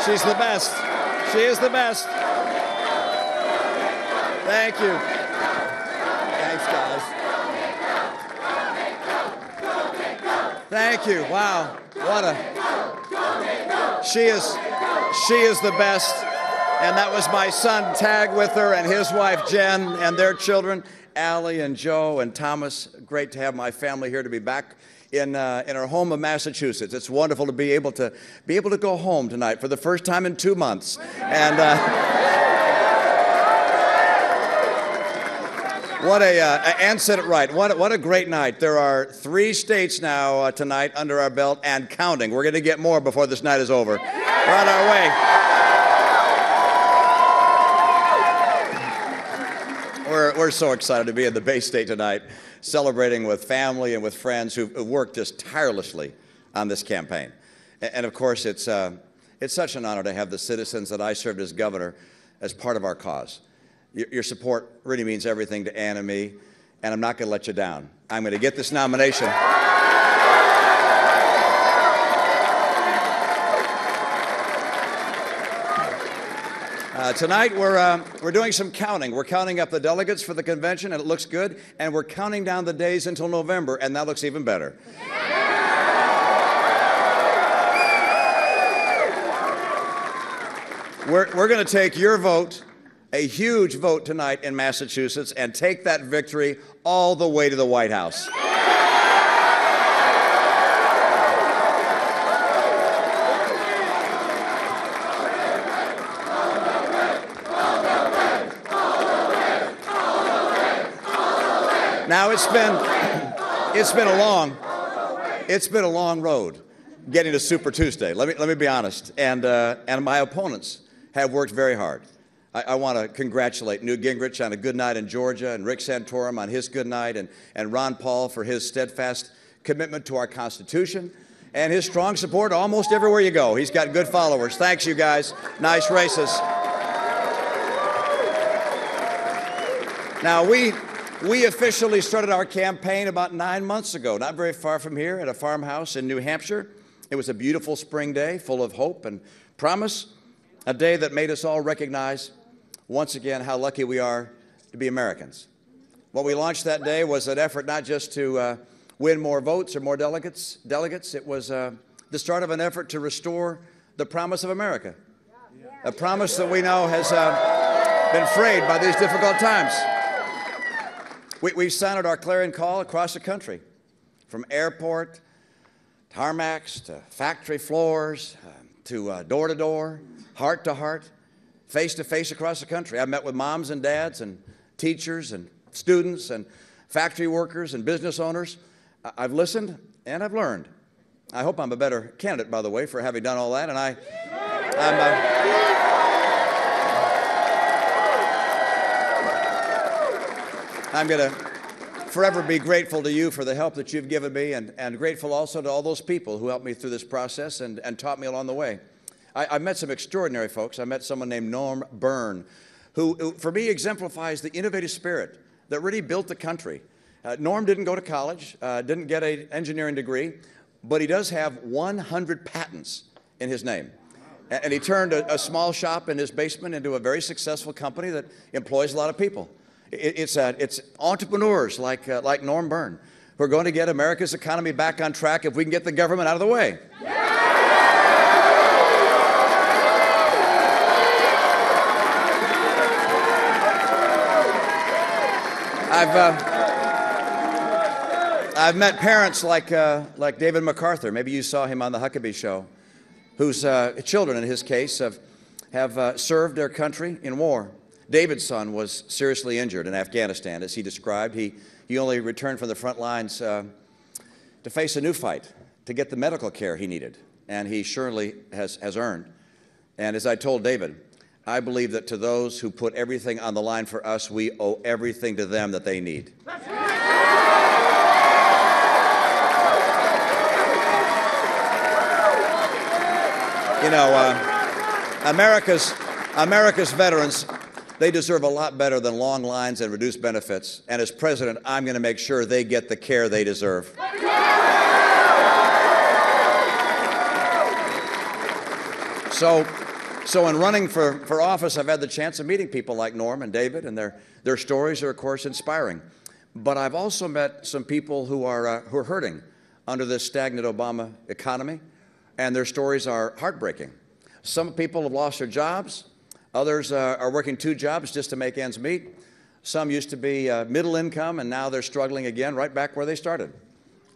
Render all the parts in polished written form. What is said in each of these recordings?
She's the best. She is the best. Thank you. Thanks, guys. Thank you. Wow. What a... She is the best. And that was my son, Tag, with her, and his wife, Jen, and their children, Allie and Joe and Thomas. Great to have my family here, to be back in our home of Massachusetts. It's wonderful to be able to go home tonight for the first time in 2 months. And Ann said it right. What a great night. There are 3 states now tonight under our belt and counting. We're going to get more before this night is over. We're on our way. We're so excited to be in the Bay State tonight, celebrating with family and with friends who've worked just tirelessly on this campaign. And of course, it's such an honor to have the citizens that I served as governor as part of our cause. Your support really means everything to Ann and me, and I'm not going to let you down. I'm going to get this nomination. Tonight, we're doing some counting. We're counting up the delegates for the convention, and it looks good. And we're counting down the days until November, and that looks even better. We're going to take your vote, a huge vote tonight in Massachusetts, and take that victory all the way to the White House. Now it's been a long road getting to Super Tuesday. Let me be honest, and my opponents have worked very hard. I want to congratulate Newt Gingrich on a good night in Georgia, and Rick Santorum on his good night, and Ron Paul for his steadfast commitment to our Constitution and his strong support almost everywhere you go. He's got good followers. Thanks, you guys. Nice races. Now, we officially started our campaign about 9 months ago, not very far from here, at a farmhouse in New Hampshire. It was a beautiful spring day, full of hope and promise, a day that made us all recognize once again how lucky we are to be Americans. What we launched that day was an effort not just to win more votes or more delegates. It was the start of an effort to restore the promise of America, a promise that we know has been frayed by these difficult times. We've sounded our clarion call across the country, from airport, tarmacs, to factory floors, to door-to-door, heart-to-heart, face-to-face across the country. I've met with moms and dads and teachers and students and factory workers and business owners. I've listened and I've learned. I hope I'm a better candidate, by the way, for having done all that, and I'm going to forever be grateful to you for the help that you've given me, and grateful also to all those people who helped me through this process and taught me along the way. I met some extraordinary folks. I met someone named Norm Byrne, who for me exemplifies the innovative spirit that really built the country. Norm didn't go to college, didn't get an engineering degree, but he does have 100 patents in his name. And he turned a small shop in his basement into a very successful company that employs a lot of people. It's entrepreneurs like Norm Byrne who are going to get America's economy back on track if we can get the government out of the way. I've met parents like David MacArthur. Maybe you saw him on the Huckabee Show, whose children, in his case, have served their country in war. David's son was seriously injured in Afghanistan, as he described. He only returned from the front lines to face a new fight, to get the medical care he needed, and he surely has earned. And as I told David, I believe that to those who put everything on the line for us, we owe everything to them that they need. You know, America's veterans, they deserve a lot better than long lines and reduced benefits. And as president, I'm going to make sure they get the care they deserve. So So in running for office, I've had the chance of meeting people like Norm and David, and their stories are, of course, inspiring. But I've also met some people who are hurting under this stagnant Obama economy, and their stories are heartbreaking. Some people have lost their jobs. Others are working 2 jobs just to make ends meet. Some used to be middle income, and now they're struggling again right back where they started.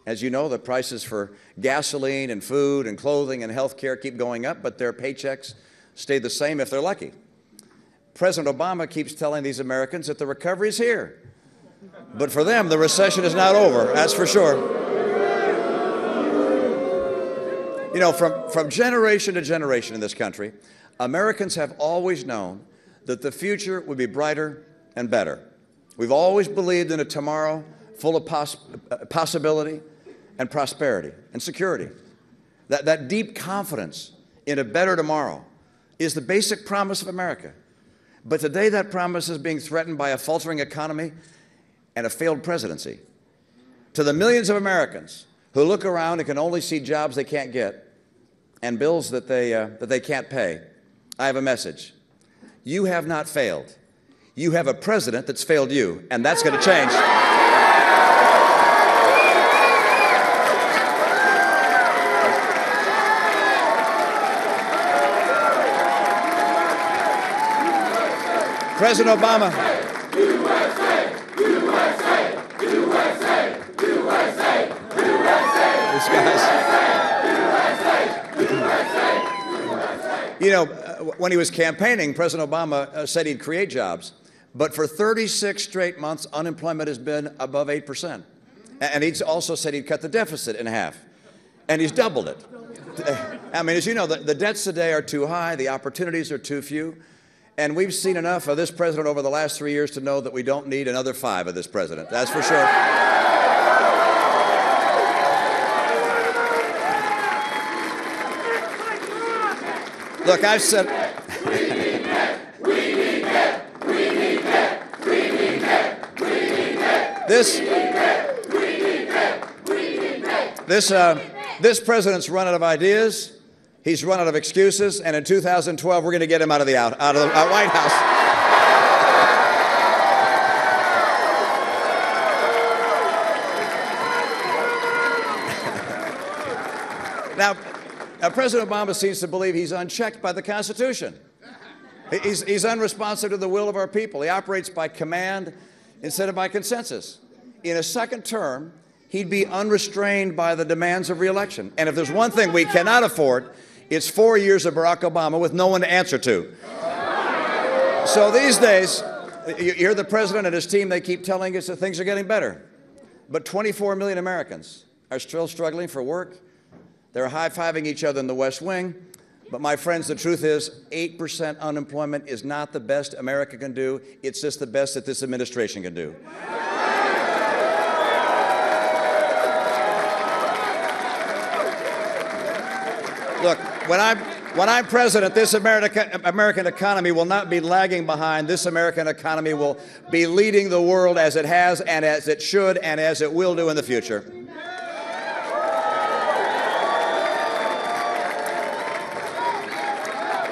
As you know, the prices for gasoline and food and clothing and health care keep going up, but their paychecks stay the same if they're lucky. President Obama keeps telling these Americans that the recovery is here. But for them, the recession is not over, that's for sure. You know, from generation to generation in this country, Americans have always known that the future would be brighter and better. We've always believed in a tomorrow full of possibility and prosperity and security. That deep confidence in a better tomorrow is the basic promise of America. But today that promise is being threatened by a faltering economy and a failed presidency. To the millions of Americans who look around and can only see jobs they can't get and bills that they can't pay, I have a message. You have not failed. You have a president that's failed you, and that's going to change. President Obama. USA, USA, USA, USA, USA. These guys. You know, when he was campaigning, President Obama said he'd create jobs. But for 36 straight months, unemployment has been above 8%. And he's also said he'd cut the deficit in half. And he's doubled it. I mean, as you know, the debts today are too high, the opportunities are too few. And we've seen enough of this president over the last 3 years to know that we don't need another 5 of this president. That's for sure. Look, I've said... This president's run out of ideas. He's run out of excuses, and in 2012, we're going to get him out of the White House. Now, President Obama seems to believe he's unchecked by the Constitution. He's unresponsive to the will of our people. He operates by command instead of by consensus. In a second term, he'd be unrestrained by the demands of re-election. And if there's one thing we cannot afford, it's 4 years of Barack Obama with no one to answer to. So these days, you hear the president and his team, they keep telling us that things are getting better. But 24 million Americans are still struggling for work. They're high-fiving each other in the West Wing. But my friends, the truth is 8% unemployment is not the best America can do. It's just the best that this administration can do. Look, when I'm president, this American economy will not be lagging behind. This American economy will be leading the world as it has and as it should and as it will do in the future.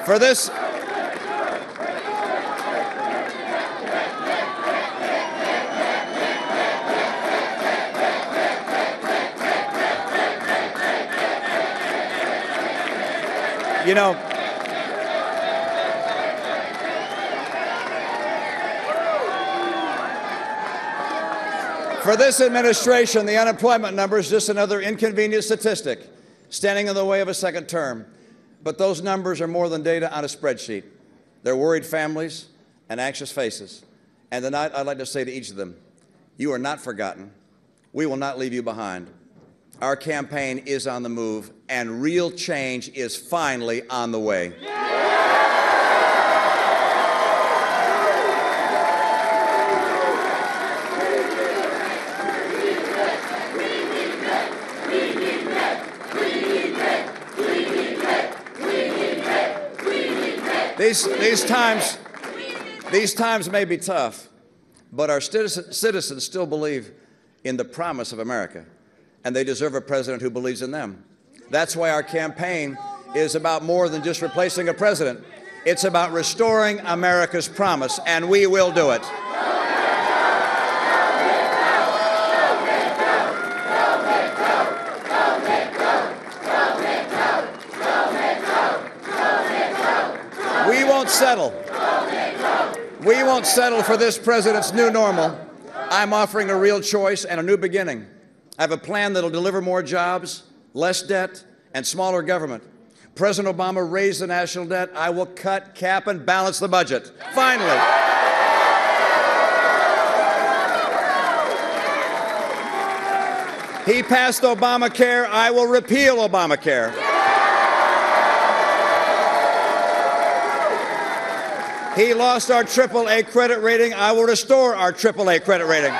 For this, you know, for this administration, the unemployment number is just another inconvenient statistic standing in the way of a second term. But those numbers are more than data on a spreadsheet. They're worried families and anxious faces. And tonight, I'd like to say to each of them, you are not forgotten. We will not leave you behind. Our campaign is on the move, and real change is finally on the way. These times may be tough, but our citizens still believe in the promise of America, and they deserve a president who believes in them. That's why our campaign is about more than just replacing a president. It's about restoring America's promise, and we will do it. We won't settle. We won't settle for this president's new normal. I'm offering a real choice and a new beginning. I have a plan that'll deliver more jobs, less debt, and smaller government. President Obama raised the national debt. I will cut, cap, and balance the budget. Finally. He passed Obamacare. I will repeal Obamacare. He lost our AAA credit rating. I will restore our AAA credit rating.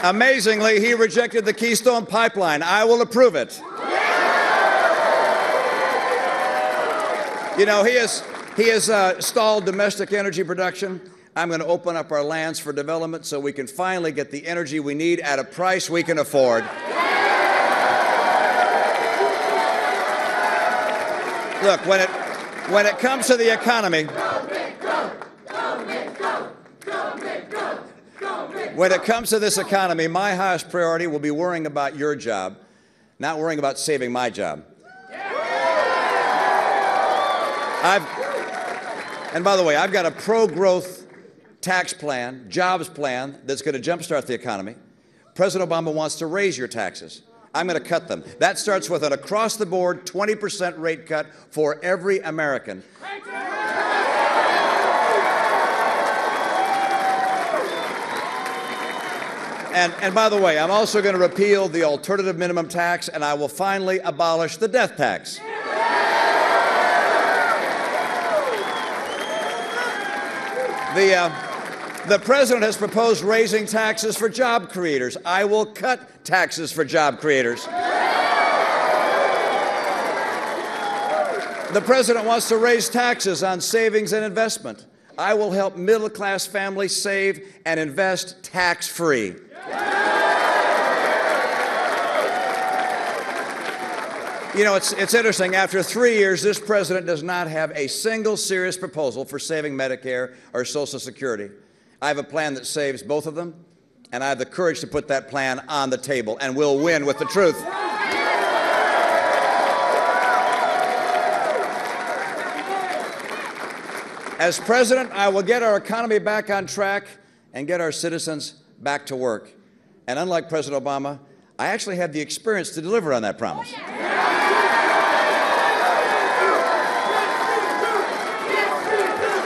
Amazingly, he rejected the Keystone Pipeline. I will approve it. You know, he has stalled domestic energy production. I'm going to open up our lands for development so we can finally get the energy we need at a price we can afford. Look, when it comes to the economy, when it comes to this economy, my highest priority will be worrying about your job, not worrying about saving my job. And by the way, I've got a pro-growth tax plan, jobs plan that's going to jumpstart the economy. President Obama wants to raise your taxes. I'm going to cut them. That starts with an across-the-board 20% rate cut for every American. And by the way, I'm also going to repeal the alternative minimum tax, and I will finally abolish the death tax. The president has proposed raising taxes for job creators. I will cut taxes for job creators. The president wants to raise taxes on savings and investment. I will help middle-class families save and invest tax-free. You know, it's interesting. After 3 years, this president does not have a single serious proposal for saving Medicare or Social Security. I have a plan that saves both of them, and I have the courage to put that plan on the table, and we'll win with the truth. As president, I will get our economy back on track and get our citizens back to work. And unlike President Obama, I actually have the experience to deliver on that promise.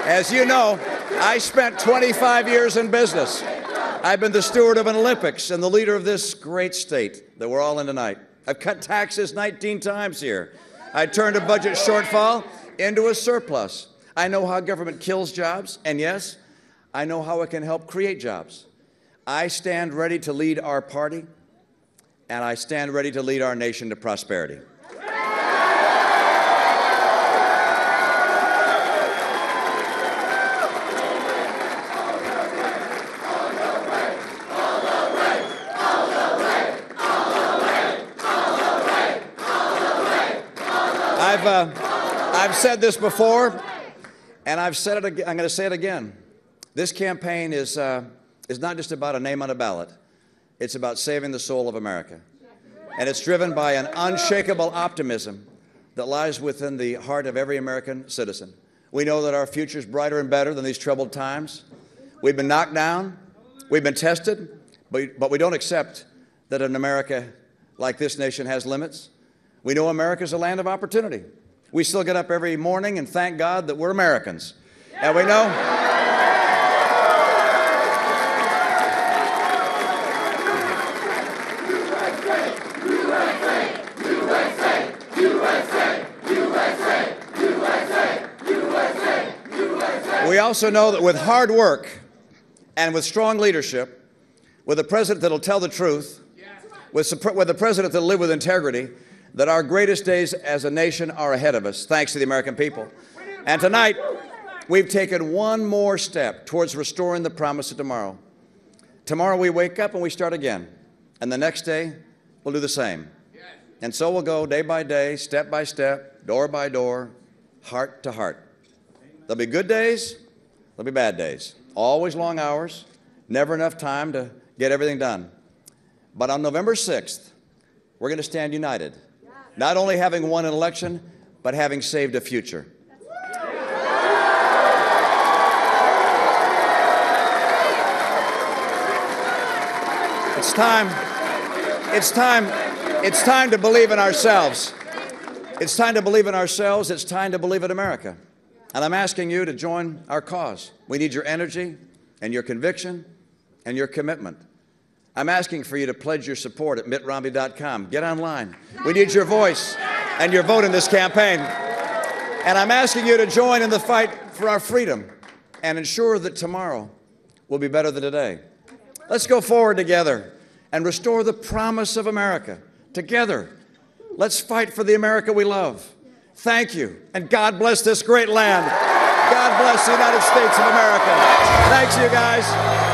As you know, I spent 25 years in business. I've been the steward of an Olympics and the leader of this great state that we're all in tonight. I've cut taxes 19 times here. I turned a budget shortfall into a surplus. I know how government kills jobs, and yes, I know how it can help create jobs. I stand ready to lead our party, and I stand ready to lead our nation to prosperity. I've said this before, and I've said it again. I'm going to say it again. This campaign is not just about a name on a ballot. It's about saving the soul of America. And it's driven by an unshakable optimism that lies within the heart of every American citizen. We know that our future is brighter and better than these troubled times. We've been knocked down. We've been tested. But we don't accept that an America like this nation has limits. We know America's a land of opportunity. We still get up every morning and thank God that we're Americans. And we know we also know that with hard work and with strong leadership, with a president that'll tell the truth, with a president that'll live with integrity, that our greatest days as a nation are ahead of us, thanks to the American people. And tonight, we've taken one more step towards restoring the promise of tomorrow. Tomorrow we wake up and we start again. And the next day, we'll do the same. And so we'll go day by day, step by step, door by door, heart to heart. There'll be good days, there'll be bad days. Always long hours, never enough time to get everything done. But on November 6th, we're going to stand united, not only having won an election, but having saved a future. It's time to believe in ourselves. It's time to believe in ourselves. It's time to believe in America. And I'm asking you to join our cause. We need your energy and your conviction and your commitment. I'm asking for you to pledge your support at mittromney.com. Get online. We need your voice and your vote in this campaign. And I'm asking you to join in the fight for our freedom and ensure that tomorrow will be better than today. Let's go forward together and restore the promise of America. Together, let's fight for the America we love. Thank you, and God bless this great land. God bless the United States of America. Thanks, you guys.